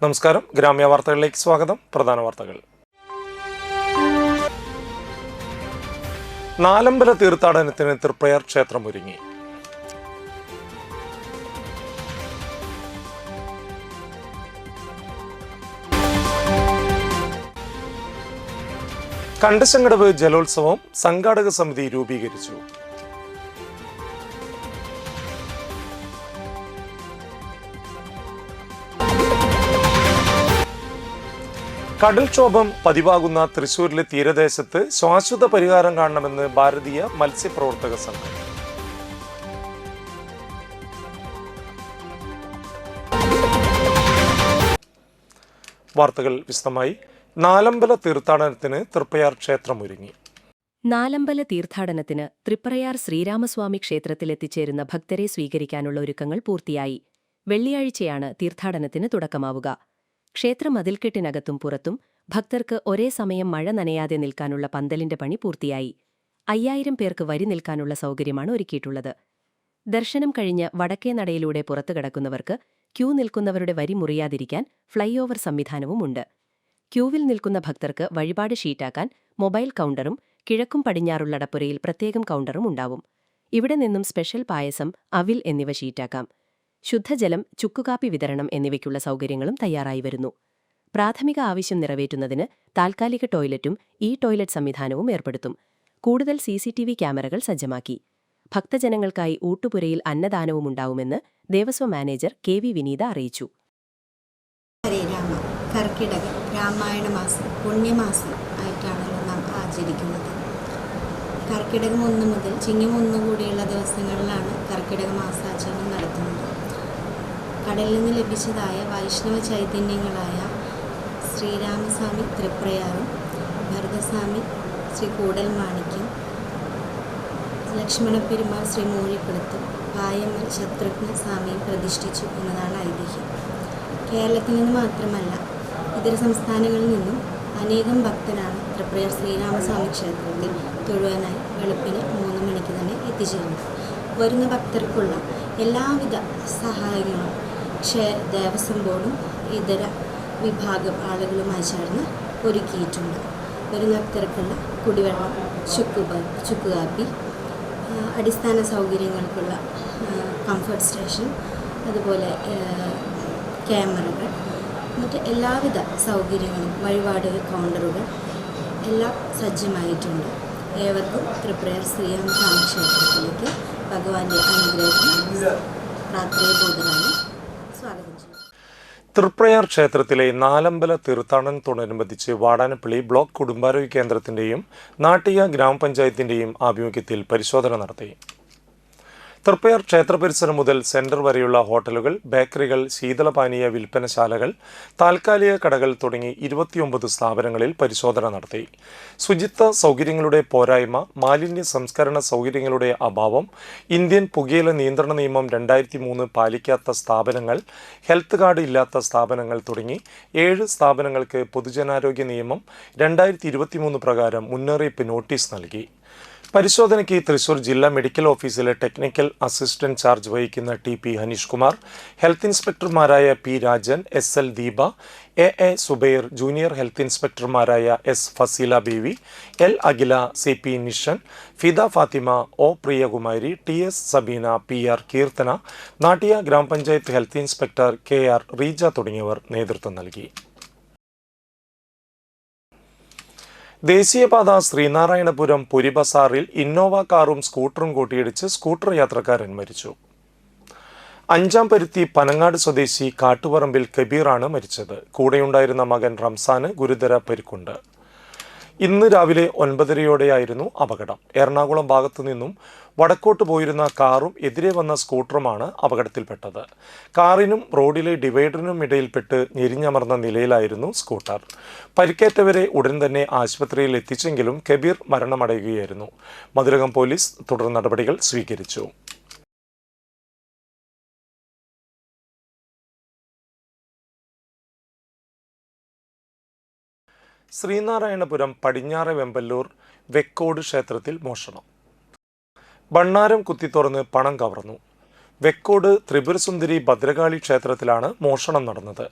നമസ്കാരം. ഗ്രാമ്യ വാർത്തകളിലേക്ക് സ്വാഗതം. പ്രധാന വാർത്തകൾ. നാലമ്പല തീർത്ഥാടനത്തിന് തൃപ്രയാർ ക്ഷേത്രം ഒരുങ്ങി. കണ്ടശങ്കടവ് ജലോത്സവം സംഘാടക സമിതി രൂപീകരിച്ചു. കടൽക്ഷോഭം പതിവാകുന്ന തൃശൂരിലെ തീരദേശത്ത് ശാശ്വത പരിഹാരം കാണണമെന്ന് ഭാരതീയ മത്സ്യപ്രവർത്തക സംഘം. വാർത്തകൾ വിശദമായി. നാലമ്പല തീർത്ഥാടനത്തിന് തൃപ്രയാർ ക്ഷേത്രം ഒരുങ്ങി. നാലമ്പല തീർത്ഥാടനത്തിന് തൃപ്രയാർ ശ്രീരാമസ്വാമി ക്ഷേത്രത്തിലെത്തിച്ചേരുന്ന ഭക്തരെ സ്വീകരിക്കാനുള്ള ഒരുക്കങ്ങൾ പൂർത്തിയായി. വെള്ളിയാഴ്ചയാണ് തീർത്ഥാടനത്തിന് തുടക്കമാവുക. ക്ഷേത്ര മതിൽക്കെട്ടിനകത്തും പുറത്തും ഭക്തർക്ക് ഒരേ സമയം മഴ നനയാതെ നിൽക്കാനുള്ള പന്തലിന്റെ പണി പൂർത്തിയായി. 5000 പേർക്ക് വരി നിൽക്കാനുള്ള സൗകര്യമാണ് ഒരുക്കിയിട്ടുള്ളത്. ദർശനം കഴിഞ്ഞ് വടക്കേ നടയിലൂടെ പുറത്തു കടക്കുന്നവർക്ക് ക്യൂ നിൽക്കുന്നവരുടെ വരി മുറിയാതിരിക്കാൻ ഫ്ലൈ ഓവർ സംവിധാനവുമുണ്ട്. ക്യൂവിൽ നിൽക്കുന്ന ഭക്തർക്ക് വഴിപാട് ഷീറ്റാക്കാൻ മൊബൈൽ കൗണ്ടറും കിഴക്കും പടിഞ്ഞാറുള്ള അടപ്പുരയിൽ പ്രത്യേകം കൗണ്ടറും ഉണ്ടാവും. ഇവിടെ നിന്നും സ്പെഷ്യൽ പായസം, അവിൽ എന്നിവ ഷീറ്റാക്കാം. ശുദ്ധജലം, ചുക്കുകാപ്പി വിതരണം എന്നിവയ്ക്കുള്ള സൗകര്യങ്ങളും തയ്യാറായി വരുന്നു. പ്രാഥമിക ആവശ്യം നിറവേറ്റുന്നതിന് താൽക്കാലിക ടോയ്ലറ്റും ടോയ്ലറ്റ് സംവിധാനവും ഏർപ്പെടുത്തും. കൂടുതൽ CCTV ക്യാമറകൾ സജ്ജമാക്കി. ഭക്തജനങ്ങൾക്കായി ഊട്ടുപുരയിൽ അന്നദാനവുമുണ്ടാവുമെന്ന് ദേവസ്വം മാനേജർ KV വിനീത അറിയിച്ചു. കർക്കിടകം രാമായണ മാസം പുണ്യമാസം ആയിട്ടാണല്ലോ നാം ആചരിക്കുന്നത്. കർക്കിടകം 1 മുതൽ ചിങ്ങം 1 കൂടിയുള്ള ദിവസങ്ങളിലാണ് കർക്കിടക മാസാചരണം നടത്തുന്നത്. കടലിൽ നിന്ന് ലഭിച്ചതായ വൈഷ്ണവ ചൈതന്യങ്ങളായ ശ്രീരാമസ്വാമി തൃപ്രയാറും ഭരതസ്വാമി ശ്രീ കൂടൽമാണിക്യം, ലക്ഷ്മണപ്പെരുമാൾ ശ്രീ മൂഴിക്കുളത്തും പായമ്മൽ ശത്രുഘ്ന സ്വാമിയും പ്രതിഷ്ഠിച്ചു എന്നതാണ് ഐതിഹ്യം. കേരളത്തിൽ നിന്ന് മാത്രമല്ല ഇതര സംസ്ഥാനങ്ങളിൽ നിന്നും അനേകം ഭക്തരാണ് തൃപ്രയാർ ശ്രീരാമസ്വാമി ക്ഷേത്രത്തിൽ തൊഴുവാനായി വെളുപ്പിന് 3 മണിക്ക് തന്നെ എത്തിച്ചേരുന്നത്. വരുന്ന ഭക്തർക്കുള്ള എല്ലാവിധ സഹായങ്ങളും ദേവസ്വം ബോർഡും ഇതര വിഭാഗം ആളുകളുമായി ചേർന്ന് ഒരുക്കിയിട്ടുണ്ട്. വരുന്ന ഭക്തർക്കുള്ള കുടിവെള്ളം, ചുക്കുകാപ്പി, അടിസ്ഥാന സൗകര്യങ്ങൾക്കുള്ള കംഫർട്ട് സ്റ്റേഷൻ, അതുപോലെ ക്യാമറകൾ, മറ്റ് എല്ലാവിധ സൗകര്യങ്ങളും, വഴിപാട് കൗണ്ടറുകൾ എല്ലാം സജ്ജമായിട്ടുണ്ട്. ഏവർക്കും തൃപ്രയാർ ശ്രീരാമസ്വാമി ക്ഷേത്രത്തിലേക്ക് ഭഗവാന്റെ അനുഗ്രഹത്തിന് പ്രാർത്ഥനാപൂർവ്വമായി സ്വാഗതം ചെയ്യും. തൃപ്രയാർ ക്ഷേത്രത്തിലെ നാലമ്പല തീർത്ഥാടനത്തോടനുബന്ധിച്ച് വാടാനപ്പള്ളി ബ്ലോക്ക് കുടുംബാരോഗ്യ കേന്ദ്രത്തിന്റെയും നാട്ടിക ഗ്രാമപഞ്ചായത്തിന്റെയും ആഭിമുഖ്യത്തിൽ പരിശോധന നടത്തി. തൃപ്രയാർ ക്ഷേത്ര പരിസരം മുതൽ സെന്റർ വരെയുള്ള ഹോട്ടലുകൾ, ബേക്കറികൾ, ശീതളപാനീയ വിൽപ്പനശാലകൾ, താൽക്കാലിക കടകൾ തുടങ്ങി 29 സ്ഥാപനങ്ങളിൽ പരിശോധന നടത്തി. ശുചിത്വ സൗകര്യങ്ങളുടെ പോരായ്മ, മാലിന്യ സംസ്കരണ സൗകര്യങ്ങളുടെ അഭാവം, ഇന്ത്യൻ പുകയില നിയന്ത്രണ നിയമം 2003 പാലിക്കാത്ത സ്ഥാപനങ്ങൾ, ഹെൽത്ത് കാർഡ് ഇല്ലാത്ത സ്ഥാപനങ്ങൾ തുടങ്ങി 7 സ്ഥാപനങ്ങൾക്ക് പൊതുജനാരോഗ്യ നിയമം 2023 പ്രകാരം മുന്നറിയിപ്പ് നോട്ടീസ് നൽകി. പരിശോധനയ്ക്ക് തൃശൂർ ജില്ലാ മെഡിക്കൽ ഓഫീസിലെ ടെക്നിക്കൽ അസിസ്റ്റന്റ് ചാർജ് വഹിക്കുന്ന TP ഹനീഷ് കുമാർ, ഹെൽത്ത് ഇൻസ്പെക്ടർമാരായ P Rajan, SL Deepa, AA Zubair, junior health ഇൻസ്പെക്ടർമാരായ S Fazila Beevi, L Akhila, CP Nishan, Fida Fathima, O Priyakumari, TS Sabeena, PR Keerthana, Nattiya ഗ്രാമപഞ്ചായത്ത് ഹെൽത്ത് ഇൻസ്പെക്ടർ KR റീജ തുടങ്ങിയവർ നേതൃത്വം നൽകി. ദേശീയപാത ശ്രീനാരായണപുരം പുരിബസാറിൽ ഇന്നോവ കാറും സ്കൂട്ടറും കൂട്ടിയിടിച്ച് സ്കൂട്ടർ യാത്രക്കാരൻ മരിച്ചു. അഞ്ചാംപരുത്തി പനങ്ങാട് സ്വദേശി കാട്ടുപറമ്പിൽ കബീറാണ് മരിച്ചത്. കൂടെയുണ്ടായിരുന്ന മകൻ റംസാന് ഗുരുതര പരിക്കുണ്ട്. ഇന്ന് രാവിലെ 9:30യോടെയായിരുന്നു അപകടം. എറണാകുളം ഭാഗത്തു നിന്നും വടക്കോട്ട് പോയിരുന്ന കാറും എതിരെ വന്ന സ്കൂട്ടറുമാണ് അപകടത്തിൽപ്പെട്ടത്. കാറിനും റോഡിലെ ഡിവൈഡറിനും ഇടയിൽപ്പെട്ട് ഞെരിഞ്ഞമർന്ന നിലയിലായിരുന്നു സ്കൂട്ടർ. പരിക്കേറ്റവരെ ഉടൻ തന്നെ ആശുപത്രിയിൽ എത്തിച്ചെങ്കിലും കബീർ മരണമടയുകയായിരുന്നു. മധുരകം പോലീസ് തുടർ നടപടികൾ സ്വീകരിച്ചു. ശ്രീനാരായണപുരം പടിഞ്ഞാറെ വെമ്പല്ലൂർ വെക്കോട് ക്ഷേത്രത്തിൽ മോഷണം. ഭണ്ണാരം കുത്തിത്തുറന്ന് പണം കവർന്നു. വെക്കോട് ത്രിപുരസുന്ദരി ഭദ്രകാളി ക്ഷേത്രത്തിലാണ് മോഷണം നടന്നത്.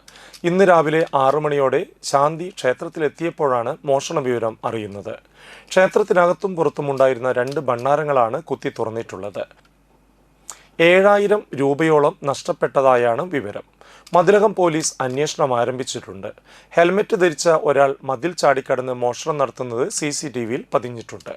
ഇന്ന് രാവിലെ 6 മണിയോടെ ശാന്തി ക്ഷേത്രത്തിലെത്തിയപ്പോഴാണ് മോഷണ വിവരം അറിയുന്നത്. ക്ഷേത്രത്തിനകത്തും പുറത്തുമുണ്ടായിരുന്ന 2 ഭണ്ഡാരങ്ങളാണ് കുത്തി തുറന്നിട്ടുള്ളത്. 7000 രൂപയോളം നഷ്ടപ്പെട്ടതായാണ് വിവരം. മതിലകം പോലീസ് അന്വേഷണം ആരംഭിച്ചിട്ടുണ്ട്. ഹെൽമറ്റ് ധരിച്ച ഒരാൾ മതിൽ ചാടിക്കടന്ന് മോഷണം നടത്തുന്നത് CCTVയിൽ പതിഞ്ഞിട്ടുണ്ട്.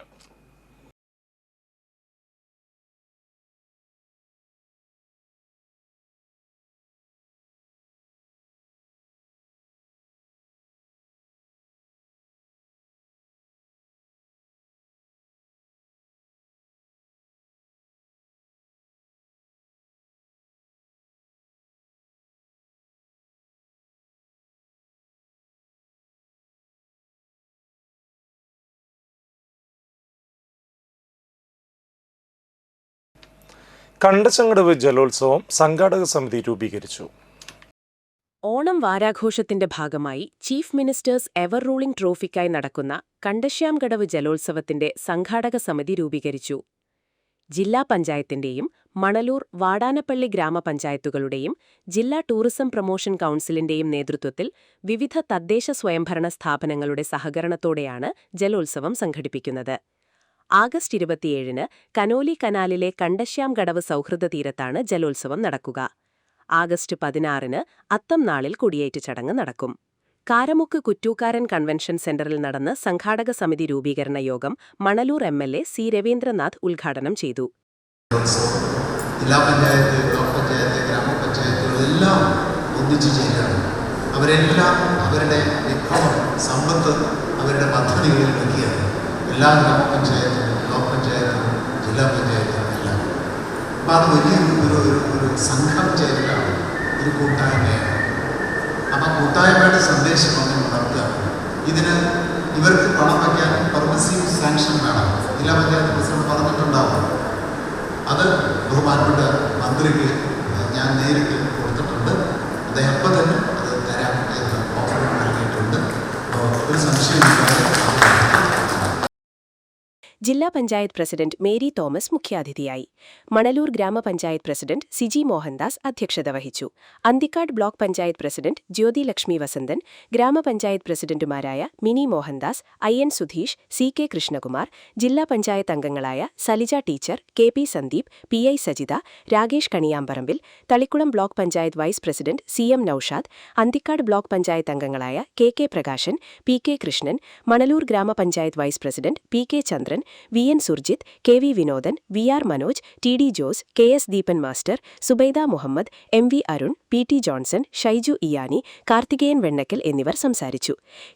കണ്ടച്ചങ്കടവ് ജലോത്സവം സംഘാടക സമിതി രൂപീകരിച്ചു. ഓണം വാരാഘോഷത്തിന്റെ ഭാഗമായി ചീഫ് മിനിസ്റ്റേഴ്സ് എവർ റൂളിംഗ് ട്രോഫിക്കായി നടക്കുന്ന കണ്ടശ്യാംകടവ് ജലോത്സവത്തിന്റെ സംഘാടക സമിതി രൂപീകരിച്ചു. ജില്ലാ പഞ്ചായത്തിന്റെയും മണലൂർ വാടാനപ്പള്ളി ഗ്രാമപഞ്ചായത്തുകളുടെയും ജില്ലാ ടൂറിസം പ്രൊമോഷൻ കൗൺസിലിന്റെയും നേതൃത്വത്തിൽ വിവിധ തദ്ദേശ സ്വയംഭരണ സ്ഥാപനങ്ങളുടെ സഹകരണത്തോടെയാണ് ജലോത്സവം സംഘടിപ്പിക്കുന്നത്. ആഗസ്റ്റ് 27-ന് കനോലി കനാലിലെ കണ്ടശ്യാംകടവ് സൗഹൃദ തീരത്താണ് ജലോത്സവം നടക്കുക. ആഗസ്റ്റ് 16-ന് അത്തം നാളിൽ കൊടിയേറ്റ് ചടങ്ങ് നടക്കും. കാരമുക്ക് കുറ്റൂക്കാരൻ കൺവെൻഷൻ സെന്ററിൽ നടന്ന സംഘാടക സമിതി രൂപീകരണ യോഗം മണലൂർ MLA C. രവീന്ദ്രനാഥ് ഉദ്ഘാടനം ചെയ്തു. ജില്ലാ പഞ്ചായത്ത്, ബ്ലോക്ക് പഞ്ചായത്ത്, ഗ്രാമപഞ്ചായത്തുകളെല്ലാം ഒന്നിച്ചു ചേരാണ്. അവരെല്ലാം അവരുടെ വിഭവം, സമ്പത്ത് അവരുടെ പദ്ധതികളിൽ വയ്ക്കുകയാണ്. എല്ലാ ഗ്രാമപഞ്ചായത്തും, ബ്ലോക്ക് പഞ്ചായത്തും, ജില്ലാ പഞ്ചായത്തും എല്ലാം. അപ്പോൾ അത് വലിയൊരു സംഘം ചേരലാണ്, ഒരു കൂട്ടായ്മയാണ്. അപ്പോൾ കൂട്ടായ്മയുടെ സന്ദേശം അങ്ങനെ ഉണർത്തുക. ഇതിന് ഇവർക്ക് പണം വയ്ക്കാൻ പെർമിസീവ് സാങ്ഷൻ വേണം. ജില്ലാ പഞ്ചായത്ത് പ്രസിഡന്റ് പറഞ്ഞിട്ടുണ്ടാവും. അത് ബഹുമാനപ്പെട്ട മന്ത്രിക്ക് ഞാൻ നേരിട്ട് കൊടുത്തിട്ടുണ്ട്. അദ്ദേഹം അപ്പം തന്നെ അത് തരാം എന്ന് ഓഫർ നൽകിയിട്ടുണ്ട്. അപ്പോൾ ഒരു സംശയമില്ലാതെ ജില്ലാ പഞ്ചായത്ത് പ്രസിഡന്റ് മേരി തോമസ് മുഖ്യാതിഥിയായി. മണലൂർ ഗ്രാമപഞ്ചായത്ത് പ്രസിഡന്റ് സിജി മോഹൻദാസ് അധ്യക്ഷത വഹിച്ചു. അന്തിക്കാട് ബ്ലോക്ക് പഞ്ചായത്ത് പ്രസിഡന്റ് ജ്യോതി ലക്ഷ്മി വസന്തൻ, ഗ്രാമപഞ്ചായത്ത് പ്രസിഡന്റുമാരായ മിനി മോഹൻദാസ്, IN സുധീഷ്, CK കൃഷ്ണകുമാർ, ജില്ലാ പഞ്ചായത്ത് അംഗങ്ങളായ Salija teacher, KP Sandeep, PI Sajitha, Rakesh Kaniyamparambil, Thalikulam block panchayat vice president CM Noushad, Anthikad block panchayat അംഗങ്ങളായ KK പ്രകാശൻ, PK കൃഷ്ണൻ, മണലൂർ ഗ്രാമപഞ്ചായത്ത് vice president PK Chandran, VN Surjith, KV Vinodan, VR Manoj, TD Jose, KS Deepan master, Subaida Muhammad, MV Arun, PT Johnson, Shaiju ഇയാനി, Karthikeyan വെണ്ണക്കൽ എന്നിവർ സംസാരിച്ചു.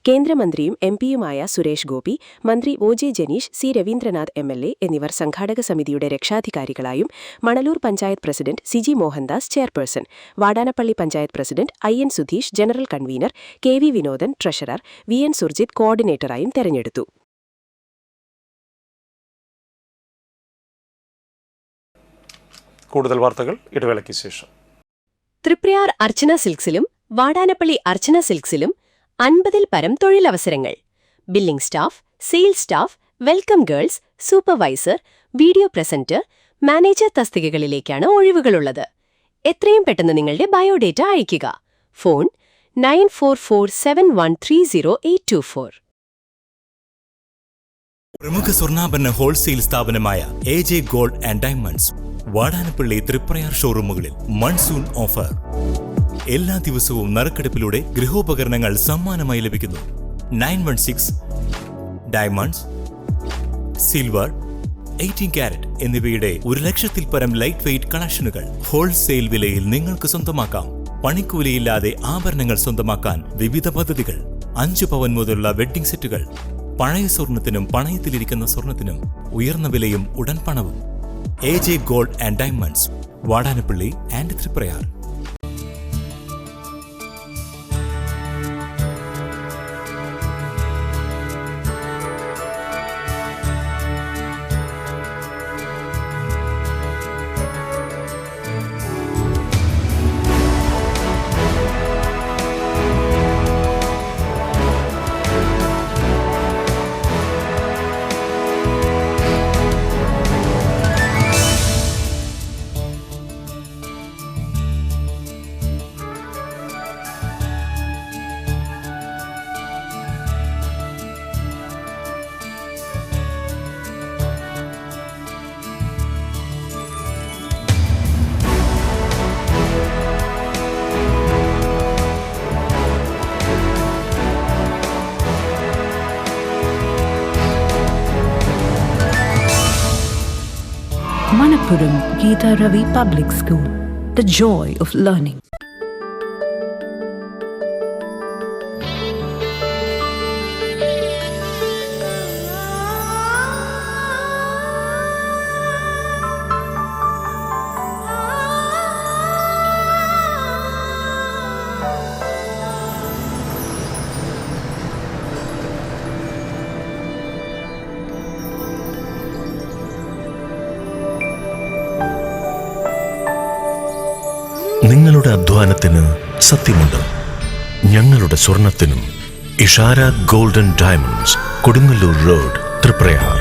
കേന്ദ്രമന്ത്രിയും MP-യുമായ സുരേഷ് ഗോപി, മന്ത്രി OJ Janeesh, C. Ravindranath MLA എന്നിവർ സംഘാടക സമിതിയുടെ രക്ഷാധികാരികളായും, Manalur panchayat president Siji Mohandas chairperson, Vadanappally panchayat president IN Sudheesh general convener, KV Vinodan treasurer, VN Surjith കോർഡിനേറ്ററായും തെരഞ്ഞെടുത്തു. കൂടുതൽ വാർത്തകൾ ഇടവേളയ്ക്ക് ശേഷം. തൃപ്രയാർ അർച്ചന സിൽക്സിലും വാടാനപ്പള്ളി അർച്ചന സിൽക്സിലും 50-ൽ പരം തൊഴിലവസരങ്ങൾ. Billing staff, sales staff, welcome girls, supervisor, video presenter, manager തസ്തികകളിലേക്കാണ് ഒഴിവുകളുള്ളത്. എത്രയും പെട്ടെന്ന് നിങ്ങളുടെ ബയോഡേറ്റ അയയ്ക്കുക. ഫോൺ 9447130824. പ്രമുഖ സ്വർണ്ണാഭരണ ഹോൾസെയിൽ സ്ഥാപനമായ AJ gold and diamonds Vadanappally Triprayar ഷോറൂമുകളിൽ മൺസൂൺ ഓഫർ. എല്ലാ ദിവസവും നറുക്കെടുപ്പിലൂടെ ഗൃഹോപകരണങ്ങൾ സമ്മാനമായി ലഭിക്കുന്നു. 916 ഡയമണ്ട്സ്, സിൽവർ, 18 കാരറ്റ് എന്നിവയുടെ 1,00,000-ൽ പരം ലൈറ്റ് വെയ്റ്റ് കളക്ഷനുകൾ ഹോൾസെയിൽ വിലയിൽ നിങ്ങൾക്ക് സ്വന്തമാക്കാം. പണിക്കൂലിയില്ലാതെ ആഭരണങ്ങൾ സ്വന്തമാക്കാൻ വിവിധ പദ്ധതികൾ. 5 പവൻ മുതലുള്ള വെഡ്ഡിംഗ് സെറ്റുകൾ. പഴയ സ്വർണത്തിനും പണയത്തിലിരിക്കുന്ന സ്വർണത്തിനും ഉയർന്ന വിലയും ഉടൻ പണവും. AJ gold and diamonds, Vadanappally and Thriprayar. Manapuram Geeta Ravi Public School, the joy of learning. നിങ്ങളുടെ അധ്വാനത്തിന് സത്യമുണ്ട്. ഞങ്ങളുടെ സ്വർണത്തിനും. Ishara golden diamonds, Kodungallur road, Triprayar.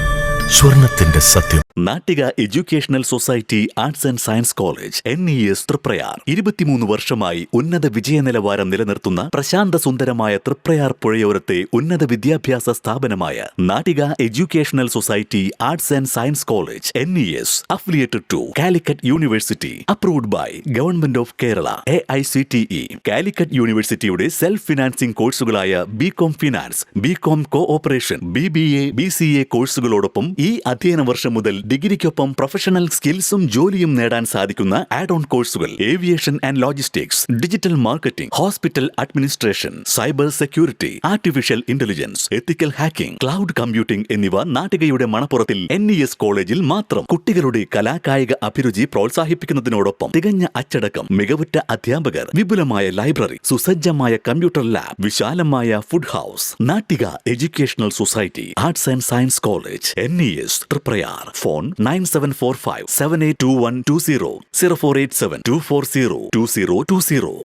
സ്വർണത്തിന്റെ സത്യം. Nattika educational society arts and science college NES Triprayar 23 വർഷമായി ഉന്നത വിജയ നിലവാരം നിലനിർത്തുന്ന പ്രശാന്ത സുന്ദരമായ തൃപ്രയാർ പുഴയോരത്തെ ഉന്നത വിദ്യാഭ്യാസ സ്ഥാപനമായ Nattika educational society arts and science college NES affiliated to Calicut university, approved by government of Kerala, AICTE. Calicut യൂണിവേഴ്സിറ്റിയുടെ സെൽഫ് ഫിനാൻസിംഗ് കോഴ്സുകളായ BCom finance, BCom cooperation, BBA, BCA കോഴ്സുകളോടൊപ്പം ഈ അധ്യയന വർഷം മുതൽ ഡിഗ്രിക്കൊപ്പം പ്രൊഫഷണൽ സ്കിൽസും ജോലിയും നേടാൻ സാധിക്കുന്ന ആഡ് ഓൺ കോഴ്സുകൾ aviation and logistics, digital marketing, hospital administration, cyber security, artificial intelligence, ethical hacking, cloud computing എന്നിവ നാട്ടികയുടെ മണപ്പുറത്തിൽ NES കോളേജിൽ മാത്രം. കുട്ടികളുടെ കലാകായിക അഭിരുചി പ്രോത്സാഹിപ്പിക്കുന്നതിനോടൊപ്പം തികഞ്ഞ അച്ചടക്കം, മികവുറ്റ അധ്യാപകർ, വിപുലമായ ലൈബ്രറി, സുസജ്ജമായ കമ്പ്യൂട്ടർ ലാബ്, വിശാലമായ food house. Nattika educational society arts and science college NES Thriprayar. Phone 9745782120, 048724022020.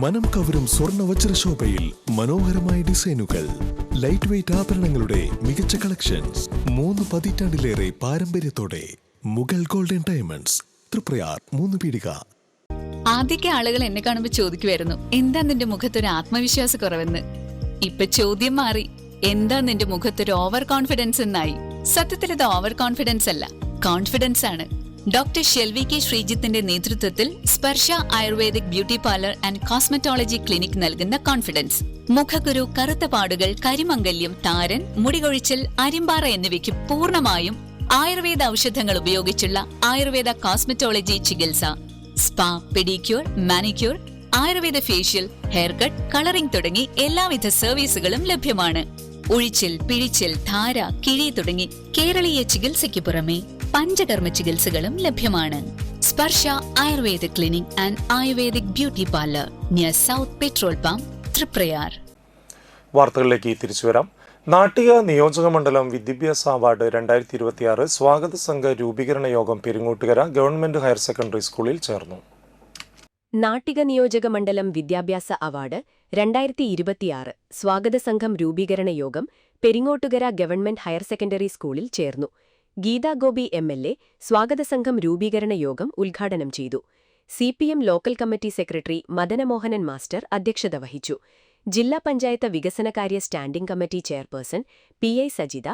മനം കവരും സ്വർണ്ണ വജ്രശോഭയിൽ മനോഹരമായ ഡിസൈനുകൾ, ലൈറ്റ് വെയ്റ്റ് ആഭരണങ്ങളുടെ മികച്ച കളക്ഷൻസ്. 3 പതിറ്റാണ്ടിലേറെ പാരമ്പര്യത്തോടെ മുഗൾ ഗോൾഡൻ ഡയമണ്ട്സ്, തൃപ്രയാർ, 3 പീടിക. ആദ്യമൊക്കെ ആളുകൾ എന്നെ കാണുമ്പോൾ ചോദിക്കുമായിരുന്നു, എന്താ നിന്റെ മുഖത്തൊരു ആത്മവിശ്വാസ കുറവെന്ന്. ഇപ്പൊ ചോദ്യം മാറി, എന്താ നിന്റെ മുഖത്തൊരു ഓവർ കോൺഫിഡൻസ് എന്നായി. സത്യത്തിൽ ഇത് ഓവർ കോൺഫിഡൻസ് അല്ല, കോൺഫിഡൻസ് ആണ്. ഡോക്ടർ ഷെൽവി കെ ശ്രീജിത്തിന്റെ നേതൃത്വത്തിൽ Sparsha ayurvedic beauty parlour and cosmetology clinic നൽകുന്ന കോൺഫിഡൻസ്. മുഖക്കുരു, കറുത്ത പാടുകൾ, കരിമംഗല്യം, താരൻ, മുടികൊഴിച്ചിൽ, അരിമ്പാറ എന്നിവയ്ക്ക് പൂർണ്ണമായും ആയുർവേദ ഔഷധങ്ങൾ ഉപയോഗിച്ചുള്ള ആയുർവേദ കോസ്മെറ്റോളജി ചികിത്സ. Spa, pedicure, manicure, Ayurveda facial, hair cut, colouring തുടങ്ങി എല്ലാവിധ സർവീസുകളും ലഭ്യമാണ്. ഉഴിച്ചിൽ, പിഴിച്ചിൽ, ധാര, കിഴി തുടങ്ങി കേരളീയ ചികിത്സയ്ക്ക് പുറമെ പഞ്ചകർമ്മ ചികിത്സകളും ലഭ്യമാണ്. Sparsha Ayurveda clinic and ayurvedic beauty parlour, near south petrol pump, Triprayar. വാർത്തകളിലേക്ക് തിരിച്ചു വരാം. നാട്ടിക നിയോജക മണ്ഡലം വിദ്യാഭ്യാസ അവാർഡ് 2026 സ്വാഗത സംഘ രൂപീകരണ യോഗം പെരിങ്ങോട്ടുകര ഗവൺമെന്റ് ഹയർ സെക്കൻഡറി സ്കൂളിൽ ചേർന്നു. നാട്ടിക നിയോജക മണ്ഡലം വിദ്യാഭ്യാസ അവാർഡ് 2026 സ്വാഗത സംഘം രൂപീകരണ യോഗം പെരിങ്ങോട്ടുകര ഗവൺമെന്റ് ഹയർ സെക്കൻഡറി സ്കൂളിൽ ചേർന്നു. ഗീതാ ഗോപി MLA സ്വാഗത സംഘം രൂപീകരണ യോഗം ഉദ്ഘാടനം ചെയ്തു. CPM local committee secretary Madanamohanan master അധ്യക്ഷത വഹിച്ചു. ജില്ലാ പഞ്ചായത്ത് വികസനകാര്യ standing committee chairperson PI Sajitha,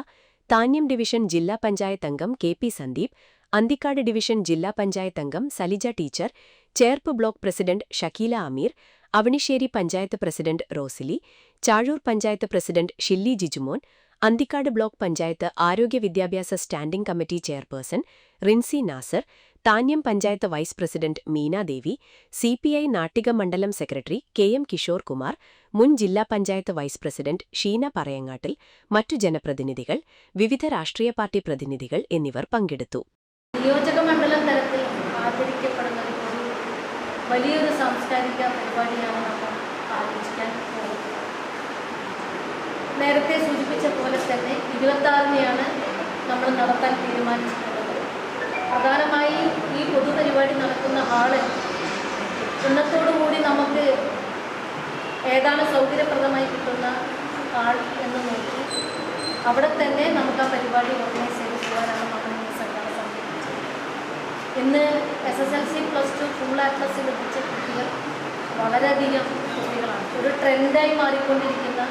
Thanyam division ജില്ലാ പഞ്ചായത്ത് അംഗം KP സന്ദീപ്, അന്തിക്കാട് ഡിവിഷൻ ജില്ലാ പഞ്ചായത്ത് അംഗം Salija teacher, Cherpu block president Shakeela Ameer, Avanissery panchayat president Rosily, Chazhur panchayat president Shilly Jijumon, Anthikad block panchayat ആരോഗ്യ വിദ്യാഭ്യാസ standing committee chairperson Rincy Nazar, Thanyam panchayat vice president Meenadevi, CPI Nattika മണ്ഡലം സെക്രട്ടറി KM കിഷോർ കുമാർ, മുൻ ജില്ലാ പഞ്ചായത്ത് വൈസ് പ്രസിഡന്റ് ഷീന പറയങ്ങാട്ടിൽ, മറ്റു ജനപ്രതിനിധികൾ, വിവിധ രാഷ്ട്രീയ പാർട്ടി പ്രതിനിധികൾ എന്നിവർ പങ്കെടുത്തു. നിയോജക മണ്ഡലം തലത്തിൽ ആദരിക്കപ്പെടുന്ന വലിയൊരു സാംസ്കാരിക പരിപാടിയാണ് നമ്മൾ ആലോചിക്കാൻ പോകുന്നത്. നേരത്തെ സൂചിപ്പിച്ച പോലെ തന്നെ 26-നെയാണ് നമ്മൾ നടത്താൻ തീരുമാനിച്ചിട്ടുള്ളത്. പ്രധാനമായി ഈ പൊതുപരിപാടി നടക്കുന്ന ഹാള് ഇന്നത്തോടുകൂടി നമുക്ക് ഏതാണ് സൗകര്യപ്രദമായി കിട്ടുന്ന ആൾ എന്ന് നോക്കി അവിടെ തന്നെ നമുക്ക് ആ പരിപാടി ഓർഗനൈസ് ചെയ്ത് പോകാനാണ് നമ്മൾ ഈ സർക്കാർ സംഘടിപ്പിച്ചത്. ഇന്ന് SSLC +2 ഫുൾ A+ ലഭിച്ച കുട്ടികൾ വളരെയധികം കുട്ടികളാണ്. ഒരു ട്രെൻഡായി മാറിക്കൊണ്ടിരിക്കുന്ന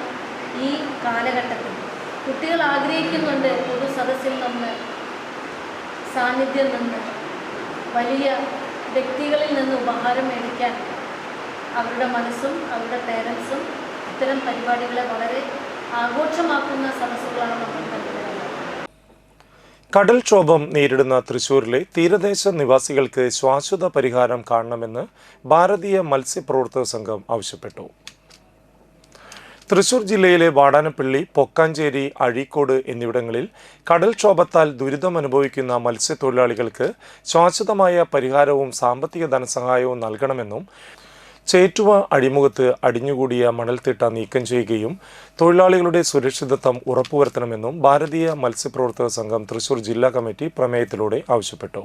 ഈ കാലഘട്ടത്തിൽ കുട്ടികൾ ആഗ്രഹിക്കുന്നുണ്ട് ഒരു സദസ്സിൽ നിന്ന്, സാന്നിധ്യം നിന്ന്, വലിയ വ്യക്തികളിൽ നിന്ന് ഉപഹാരം മേടിക്കാൻ. അവരുടെ മനസ്സും അവരുടെ പേരൻസും ഇത്തരം പരിപാടികളെ വളരെ ആഘോഷമാക്കുന്ന സദസ്സുകളാണ് നമ്മൾ കണ്ടുവരുന്നത്. കടൽക്ഷോഭം നേരിടുന്ന തൃശൂരിലെ തീരദേശ നിവാസികൾക്ക് ശാശ്വത പരിഹാരം കാണണമെന്ന് ഭാരതീയ മത്സ്യപ്രവർത്തക സംഘം ആവശ്യപ്പെട്ടു. തൃശൂർ ജില്ലയിലെ വാടാനപ്പള്ളി, പൊക്കാഞ്ചേരി, അഴീക്കോട് എന്നിവിടങ്ങളിൽ കടൽക്ഷോഭത്താൽ ദുരിതമനുഭവിക്കുന്ന മത്സ്യത്തൊഴിലാളികൾക്ക് ശാശ്വതമായ പരിഹാരവും സാമ്പത്തിക ധനസഹായവും നൽകണമെന്നും ചേറ്റുവ അഴിമുഖത്ത് അടിഞ്ഞുകൂടിയ മണൽത്തിട്ട നീക്കം ചെയ്യുകയും തൊഴിലാളികളുടെ സുരക്ഷിതത്വം ഉറപ്പുവരുത്തണമെന്നും ഭാരതീയ മത്സ്യപ്രവർത്തക സംഘം തൃശൂർ ജില്ലാ കമ്മിറ്റി പ്രമേയത്തിലൂടെ ആവശ്യപ്പെട്ടു.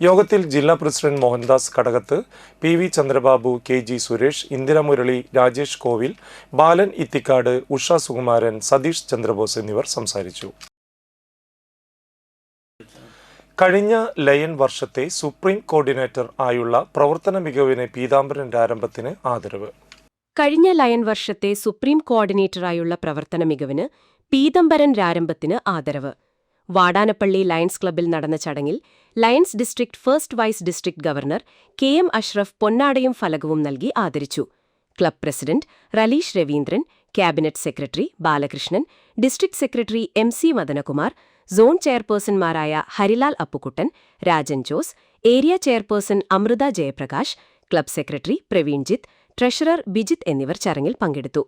യോഗത്തിൽ ജില്ലാ president Mohandas Kadakath, PV Chandrababu, KG Suresh, Indira Murali, Rajesh Kovil, Balan Ithikkad, Usha Sukumaran, Satheesh Chandrabose എന്നിവർ സംസാരിച്ചു. കഴിഞ്ഞ ലയൻ വർഷത്തെ സുപ്രീം കോർഡിനേറ്റർ ആയുള്ള പ്രവർത്തന മികവിന് പീതാംബരൻ രാരംഭത്തിന് ആദരവ്. കഴിഞ്ഞ ലയൻ വർഷത്തെ സുപ്രീം കോർഡിനേറ്ററായുള്ള പ്രവർത്തന മികവിന് പീതംബരൻ രാരംഭത്തിന് ആദരവ്. വാടാനപ്പള്ളി ലയൺസ് ക്ലബ്ബിൽ നടന്ന ചടങ്ങിൽ lions district first vice district governor KM Ashraf പൊന്നാടയും ഫലകവും നൽകി ആദരിച്ചു. Club president Raleesh Raveendran, cabinet secretary Balakrishnan, district secretary MC Madanakumar, zone ചെയർപേഴ്സൺമാരായ Harilal Appukuttan, Rajan Jose, area chairperson Amritha Jayaprakash, club secretary Praveenjith, treasurer Bijith എന്നിവർ ചടങ്ങിൽ പങ്കെടുത്തു.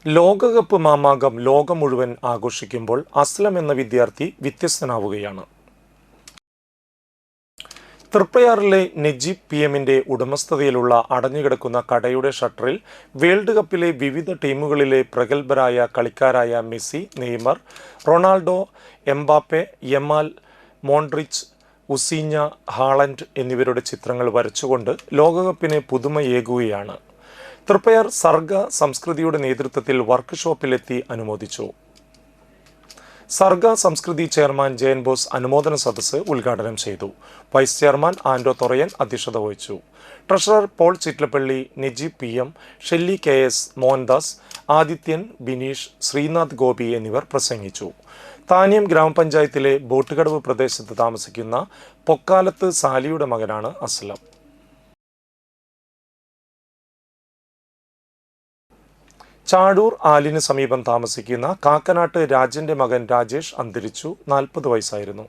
ലോകകപ്പ് മാമാങ്കം ലോകം മുഴുവൻ ആഘോഷിക്കുമ്പോൾ അസ്ലം എന്ന വിദ്യാർത്ഥി വ്യത്യസ്തനാവുകയാണ്. തൃപ്രയാറിലെ നജീബ് PM-ന്റെ ഉടമസ്ഥതയിലുള്ള അടഞ്ഞുകിടക്കുന്ന കടയുടെ ഷട്ടറിൽ വേൾഡ് കപ്പിലെ വിവിധ ടീമുകളിലെ പ്രഗത്ഭരായ കളിക്കാരായ Messi, Neymar, Ronaldo, Mbappe, Yamal, Modric, ഉസീഞ്ഞ, ഹാളൻഡ് എന്നിവരുടെ ചിത്രങ്ങൾ വരച്ചുകൊണ്ട് ലോകകപ്പിന് പുതുമയേകുകയാണ്. തൃപ്പയാർ സർഗ സംസ്കൃതിയുടെ നേതൃത്വത്തിൽ വർക്ക്ഷോപ്പിലെത്തി അനുമോദിച്ചു. സർഗ സംസ്കൃതി ചെയർമാൻ ജയൻ ബോസ് അനുമോദന സദസ്സ് ഉദ്ഘാടനം ചെയ്തു. വൈസ് ചെയർമാൻ ആൻഡോ തൊറയൻ അധ്യക്ഷത വഹിച്ചു. Treasurer Paul Chittalappally, Najeeb PM, Shelly KS, Mohandas, Adithyan, Bineesh, Sreenath Gopi എന്നിവർ പ്രസംഗിച്ചു. താനിയം ഗ്രാമപഞ്ചായത്തിലെ ബോട്ടുകടവ് പ്രദേശത്ത് താമസിക്കുന്ന പൊക്കാലത്ത് സാലിയുടെ മകനാണ് അസ്ലം. ചാടൂർ ആലിന് സമീപം താമസിക്കുന്ന കാക്കനാട്ട് രാജന്റെ മകൻ രാജേഷ് അന്തരിച്ചു. 40 വയസ്സായിരുന്നു.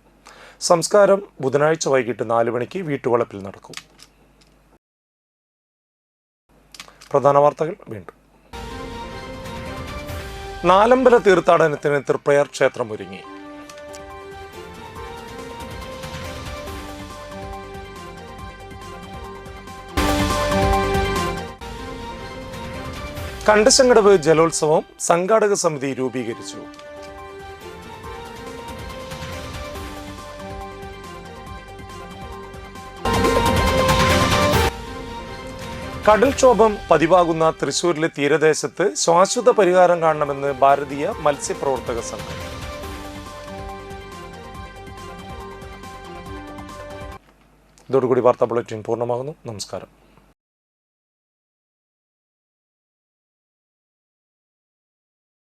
സംസ്കാരം ബുധനാഴ്ച വൈകിട്ട് 4 മണിക്ക് വീട്ടുവളപ്പിൽ നടക്കും. പ്രധാന വാർത്തകൾ വീണ്ടും. നാലമ്പല തീർത്ഥാടനത്തിന് തൃപ്രയാർ ക്ഷേത്രം ഒരുങ്ങി. കണ്ടശങ്കടവ് ജലോത്സവം സംഘാടക സമിതി രൂപീകരിച്ചു. കടൽക്ഷോഭം പതിവാകുന്ന തൃശൂരിലെ തീരദേശത്ത് ശാശ്വത പരിഹാരം കാണണമെന്ന് ഭാരതീയ മത്സ്യപ്രവർത്തക സംഘം. ഇതോടുകൂടി വാർത്താ ബുള്ളറ്റിൻ പൂർണ്ണമാകുന്നു. നമസ്കാരം.